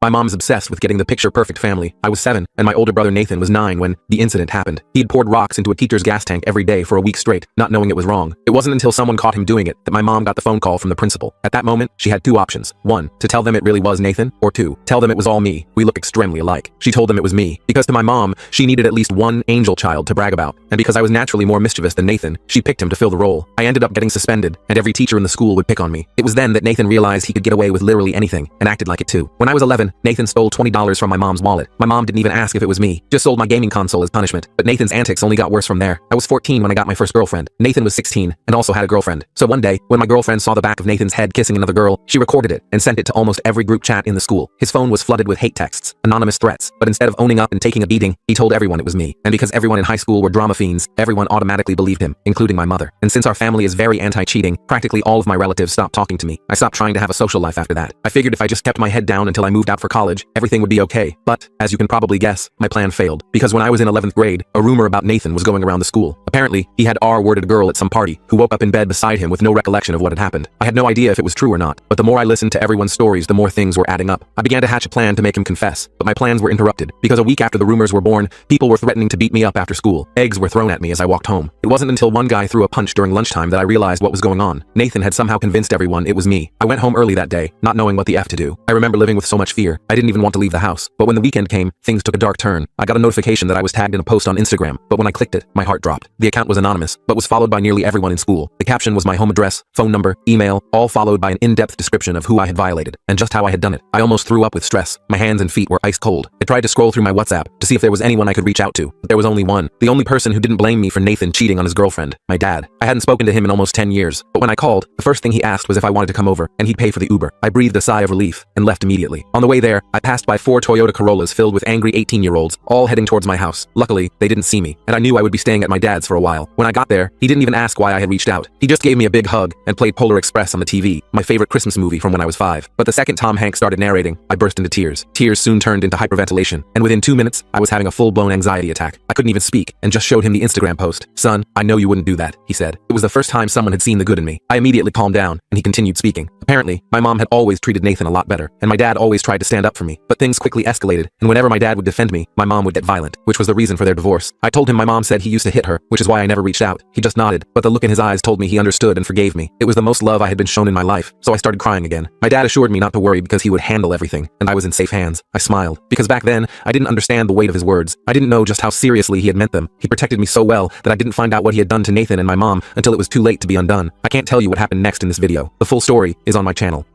My mom's obsessed with getting the picture-perfect family. I was 7, and my older brother Nathan was 9 when the incident happened. He'd poured rocks into a teacher's gas tank every day for a week straight, not knowing it was wrong. It wasn't until someone caught him doing it that my mom got the phone call from the principal. At that moment, she had 2 options. 1, to tell them it really was Nathan, or 2, tell them it was all me. We look extremely alike. She told them it was me, because to my mom, she needed at least one angel child to brag about. And because I was naturally more mischievous than Nathan, she picked him to fill the role. I ended up getting suspended, and every teacher in the school would pick on me. It was then that Nathan realized he could get away with literally anything, and acted like it too. When I was 11, Nathan stole $20 from my mom's wallet. My mom didn't even ask if it was me, just sold my gaming console as punishment. But Nathan's antics only got worse from there. I was 14 when I got my first girlfriend. Nathan was 16, and also had a girlfriend. So one day, when my girlfriend saw the back of Nathan's head kissing another girl, she recorded it, and sent it to almost every group chat in the school. His phone was flooded with hate texts, anonymous threats, but instead of owning up and taking a beating, he told everyone it was me. And because everyone in high school were drama fiends, everyone automatically believed him, including my mother. And since our family is very anti-cheating, practically all of my relatives stopped talking to me. I stopped trying to have a social life after that. I figured if I just kept my head down until I moved out for college, everything would be okay. But, as you can probably guess, my plan failed. Because when I was in 11th grade, a rumor about Nathan was going around the school. Apparently, he had R-worded a girl at some party, who woke up in bed beside him with no recollection of what had happened. I had no idea if it was true or not, but the more I listened to everyone's stories, the more things were adding up. I began to hatch a plan to make him confess, but my plans were interrupted, because a week after the rumors were born, people were threatening to beat me up after school. Eggs were thrown at me as I walked home. It wasn't until one guy threw a punch during lunchtime that I realized what was going on. Nathan had somehow convinced everyone it was me. I went home early that day, not knowing what the F to do. I remember living with so much fear, I didn't even want to leave the house. But when the weekend came, things took a dark turn. I got a notification that I was tagged in a post on Instagram, but when I clicked it, my heart dropped. The account was anonymous, but was followed by nearly everyone in school. The caption was my home address, phone number, email, all followed by an in-depth description of who I had violated, and just how I had done it. I almost threw up with stress. My hands and feet were ice cold. I tried to scroll through my WhatsApp to see if there was anyone I could reach out to, but there was only one. The only person who didn't blame me for Nathan cheating on his girlfriend, my dad. I hadn't spoken to him in almost 10 years, but when I called, the first thing he asked was if I wanted to come over, and he'd pay for the Uber. I breathed a sigh of relief, and left immediately. On the way there, I passed by 4 Toyota Corollas filled with angry 18-year-olds, all heading towards my house. Luckily, they didn't see me, and I knew I would be staying at my dad's for a while. When I got there, he didn't even ask why I had reached out. He just gave me a big hug, and played Polar Express on the TV, my favorite Christmas movie from when I was 5. But the second Tom Hanks started narrating, I burst into tears. Tears soon turned into hyperventilation, and within 2 minutes, I was having a full-blown anxiety attack. I couldn't even speak, and just showed him the Instagram post. "Son, I know you wouldn't do that," he said. It was the first time someone had seen the good in me. I immediately calmed down, and he continued speaking. Apparently, my mom had always treated Nathan a lot better, and my dad always tried to stand up for me. But things quickly escalated, and whenever my dad would defend me, my mom would get violent, which was the reason for their divorce. I told him my mom said he used to hit her, which is why I never reached out. He just nodded, but the look in his eyes told me he understood and forgave me. It was the most love I had been shown in my life, so I started crying again. My dad assured me not to worry because he would handle everything, and I was in safe hands. I smiled, because back then, I didn't understand the weight of his words. I didn't know just how seriously he had meant them. He protected me so well that I didn't find out what he had done to Nathan and my mom until it was too late to be undone. I can't tell you what happened next in this video. The full story is on my channel.